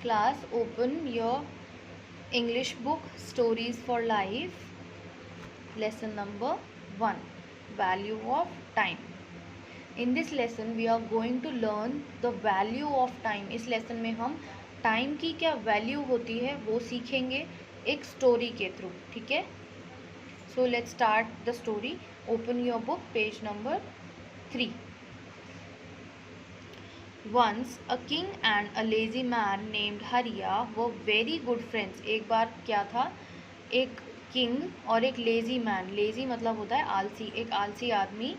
Class, open your English book, Stories for Life, lesson number 1, Value of Time. In this lesson we are going to learn the value of time. इस lesson में हम time की क्या value होती है वो सीखेंगे एक स्टोरी के थ्रू, ठीक है. So let's start the story. Open your book, page number 3. Once a king and a lazy man named Hariya were very good friends. एक बार क्या था, एक किंग और एक लेजी मैन. लेजी मतलब होता है आलसी. एक आलसी आदमी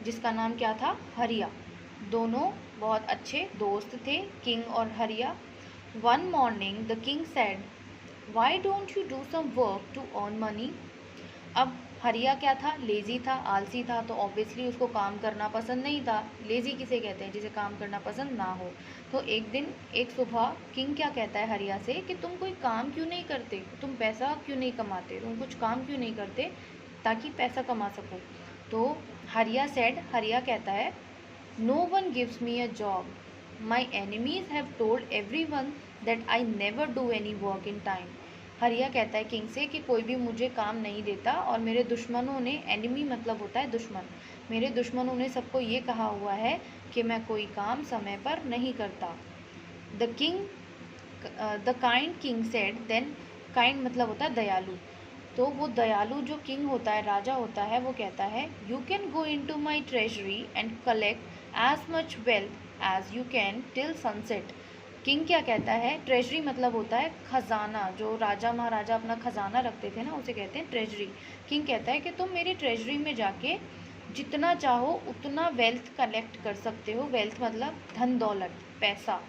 जिसका नाम क्या था, हरिया. दोनों बहुत अच्छे दोस्त थे, किंग और हरिया. One morning the king said, "Why don't you do some work to earn money?" अब हरिया क्या था, लेज़ी था, आलसी था, तो ऑब्वियसली उसको काम करना पसंद नहीं था. लेज़ी किसे कहते हैं, जिसे काम करना पसंद ना हो. तो एक सुबह किंग क्या कहता है हरिया से कि तुम कोई काम क्यों नहीं करते, तुम पैसा क्यों नहीं कमाते, तुम कुछ काम क्यों नहीं करते ताकि पैसा कमा सको. तो हरिया कहता है, no one gives me a job, my enemies have told everyone that I never do any work in time. Hariya कहता है किंग से कि कोई भी मुझे काम नहीं देता और मेरे दुश्मनों ने, एनिमी मतलब होता है दुश्मन, मेरे दुश्मनों ने सबको ये कहा हुआ है कि मैं कोई काम समय पर नहीं करता. The kind king said then, kind मतलब होता है दयालु. तो वो दयालु जो किंग होता है, राजा होता है, वो कहता है, you can go into my treasury and collect as much wealth as you can till sunset. King क्या कहता है, ट्रेजरी मतलब होता है खजाना. जो राजा महाराजा अपना खजाना रखते थे ना, उसे कहते हैं ट्रेजरी. किंग कहता है कि तुम मेरी ट्रेजरी में जाके जितना चाहो उतना वेल्थ कलेक्ट कर सकते हो. वेल्थ मतलब धन दौलत, पैसा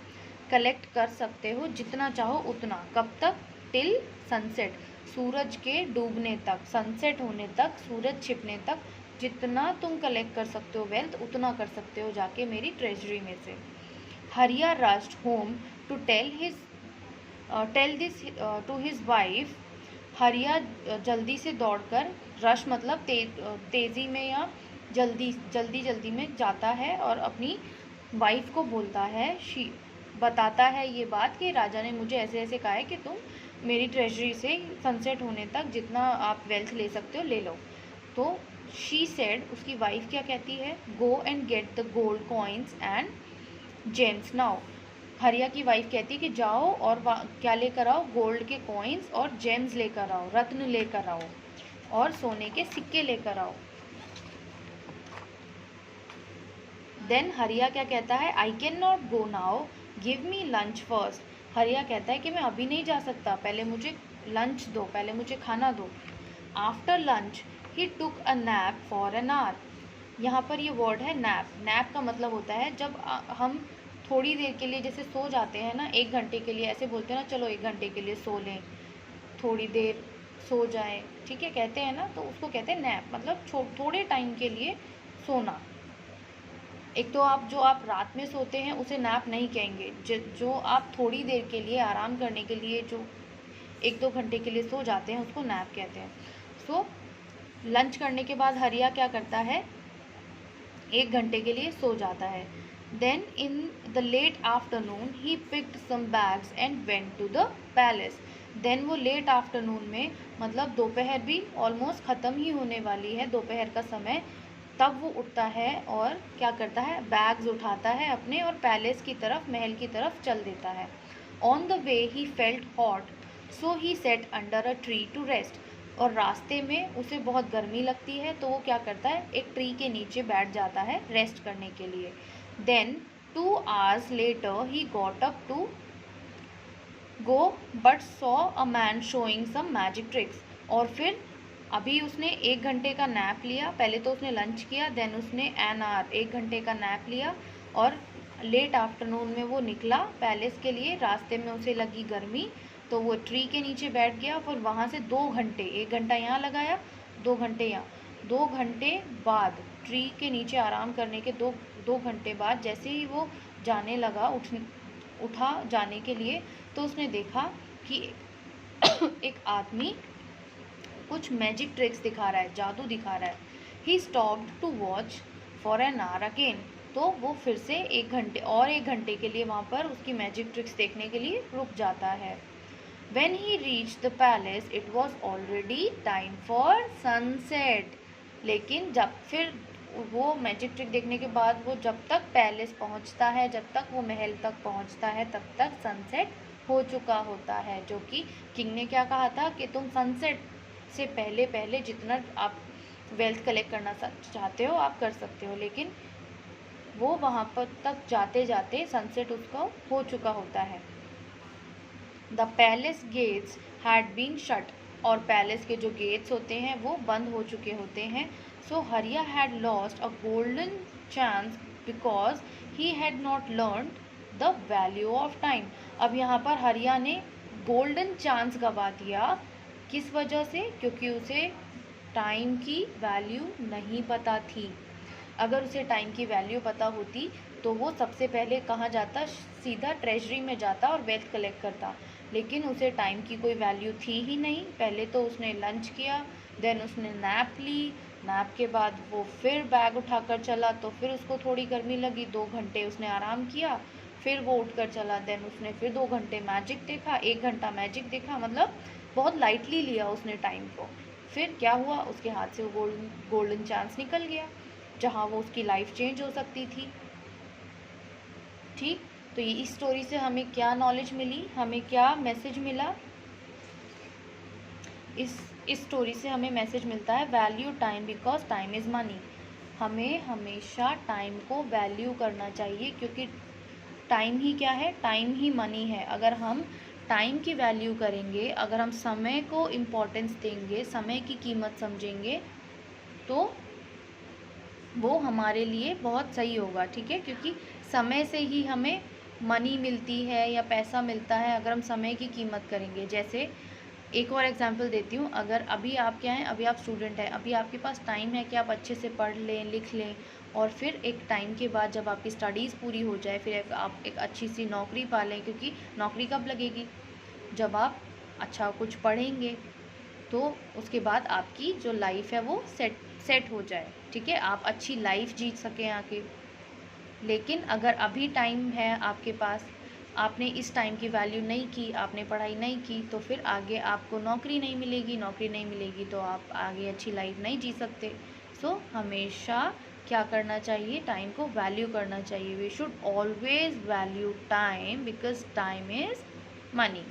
कलेक्ट कर सकते हो जितना चाहो उतना. कब तक, टिल सनसेट, सूरज के डूबने तक, सनसेट होने तक, सूरज छिपने तक जितना तुम कलेक्ट कर सकते हो वेल्थ उतना कर सकते हो जाके मेरी ट्रेजरी में से. हरिया rushed home to tell this to his wife. हरिया जल्दी से दौड़कर, रश मतलब तेज़ी में या जल्दी में जाता है और अपनी वाइफ को बोलता है, बताता है ये बात कि राजा ने मुझे ऐसे ऐसे कहा है कि तुम मेरी ट्रेजरी से सनसेट होने तक जितना आप वेल्थ ले सकते हो ले लो. तो शी सेड, उसकी वाइफ क्या कहती है, go and get the gold coins and James now. हरिया की वाइफ कहती है कि जाओ और क्या लेकर आओ, गोल्ड के कॉइन्स और जेम्स लेकर आओ, रत्न लेकर आओ और सोने के सिक्के लेकर आओ. देन हरिया क्या कहता है, I can not go now, give me lunch first. हरिया कहता है कि मैं अभी नहीं जा सकता, पहले मुझे लंच दो, पहले मुझे खाना दो. After lunch he took a nap for an our. यहाँ पर ये वर्ड है नैप. नैप का मतलब होता है जब हम थोड़ी देर के लिए जैसे सो जाते हैं ना, 1 घंटे के लिए, ऐसे बोलते हैं ना, चलो 1 घंटे के लिए सो लें, थोड़ी देर सो जाएं, ठीक है, कहते हैं ना, तो उसको कहते हैं नैप. मतलब थोड़े टाइम के लिए सोना. एक तो आप रात में सोते हैं उसे नैप नहीं कहेंगे. जो आप थोड़ी देर के लिए आराम करने के लिए जो 1-2 घंटे के लिए सो जाते हैं उसको नैप कहते हैं. सो लंच करने के बाद हरिया क्या करता है, 1 घंटे के लिए सो जाता है. Then in the late afternoon he picked some bags and went to the palace. Then वो लेट आफ्टरनून में, मतलब दोपहर भी ऑलमोस्ट ख़त्म ही होने वाली है, दोपहर का समय, तब वो उठता है और क्या करता है, बैग्स उठाता है अपने और पैलेस की तरफ, महल की तरफ चल देता है. On the way he felt hot, so he sat under a tree to rest. और रास्ते में उसे बहुत गर्मी लगती है तो वो क्या करता है, एक ट्री के नीचे बैठ जाता है रेस्ट करने के लिए. Then 2 hours later he got up to go but saw a man showing some magic tricks. और फिर अभी उसने 1 घंटे का नैप लिया, पहले तो उसने लंच किया, देन उसने एन आवर 1 घंटे का नैप लिया और लेट आफ्टरनून में वो निकला पैलेस के लिए. रास्ते में उसे लगी गर्मी तो वो ट्री के नीचे बैठ गया. फिर वहाँ से 2 घंटे, 1 घंटा यहाँ लगाया, 2 घंटे यहाँ, 2 घंटे बाद ट्री के नीचे आराम करने के 2 घंटे बाद जैसे ही वो जाने लगा, उठा जाने के लिए, तो उसने देखा कि एक आदमी कुछ मैजिक ट्रिक्स दिखा रहा है, जादू दिखा रहा है. He stopped to watch for an hour again. तो वो फिर से 1 घंटे के लिए वहाँ पर उसकी मैजिक ट्रिक्स देखने के लिए रुक जाता है। When he reached the palace, it was already time for sunset. लेकिन जब फिर वो मैजिक ट्रिक देखने के बाद वो जब तक पैलेस पहुंचता है, जब तक वो महल तक पहुंचता है, तब तक सनसेट हो चुका होता है। जो कि किंग ने क्या कहा था कि तुम सनसेट से पहले पहले जितना आप वेल्थ कलेक्ट करना चाहते हो आप कर सकते हो, लेकिन वो वहाँ पर तक जाते जाते सनसेट उसका हो चुका होता है। The palace gates had been shut, और पैलेस के जो गेट्स होते हैं वो बंद हो चुके होते हैं। सो हरिया had lost a golden chance because he had not learn the value of time. अब यहाँ पर हरिया ने गोल्डन चांस गवा दिया, किस वजह से? क्योंकि उसे टाइम की वैल्यू नहीं पता थी। अगर उसे टाइम की वैल्यू पता होती तो वो सबसे पहले कहाँ जाता? सीधा ट्रेजरी में जाता और वेल्थ कलेक्ट करता। लेकिन उसे टाइम की कोई वैल्यू थी ही नहीं। पहले तो उसने लंच किया, देन उसने नैप ली, नैप के बाद वो फिर बैग उठाकर चला, तो फिर उसको थोड़ी गर्मी लगी, 2 घंटे उसने आराम किया, फिर वो उठकर चला, देन उसने फिर 2 घंटे मैजिक देखा, 1 घंटा मैजिक देखा, मतलब बहुत लाइटली लिया उसने टाइम को। फिर क्या हुआ? उसके हाथ से वो गोल्डन चांस निकल गया जहाँ वो उसकी लाइफ चेंज हो सकती थी। ठीक, तो ये इस स्टोरी से हमें क्या नॉलेज मिली, हमें क्या मैसेज मिला? इस स्टोरी से हमें मैसेज मिलता है value time because time is money. हमें हमेशा टाइम को वैल्यू करना चाहिए, क्योंकि टाइम ही क्या है? टाइम ही मनी है। अगर हम टाइम की वैल्यू करेंगे, अगर हम समय को इम्पोर्टेंस देंगे, समय की कीमत समझेंगे, तो वो हमारे लिए बहुत सही होगा। ठीक है, क्योंकि समय से ही हमें मनी मिलती है या पैसा मिलता है, अगर हम समय की कीमत करेंगे। जैसे एक और एग्जांपल देती हूँ, अगर अभी आप क्या हैं, अभी आप स्टूडेंट हैं, अभी आपके पास टाइम है कि आप अच्छे से पढ़ लें, लिख लें, और फिर एक टाइम के बाद जब आपकी स्टडीज़ पूरी हो जाए, फिर आप एक अच्छी सी नौकरी पा लें, क्योंकि नौकरी कब लगेगी? जब आप अच्छा कुछ पढ़ेंगे, तो उसके बाद आपकी जो लाइफ है वो सेट हो जाए। ठीक है, आप अच्छी लाइफ जी सकें आके। लेकिन अगर अभी टाइम है आपके पास, आपने इस टाइम की वैल्यू नहीं की, आपने पढ़ाई नहीं की, तो फिर आगे आपको नौकरी नहीं मिलेगी, नौकरी नहीं मिलेगी तो आप आगे अच्छी लाइफ नहीं जी सकते। सो हमेशा क्या करना चाहिए? टाइम को वैल्यू करना चाहिए। We should always value time because time is money.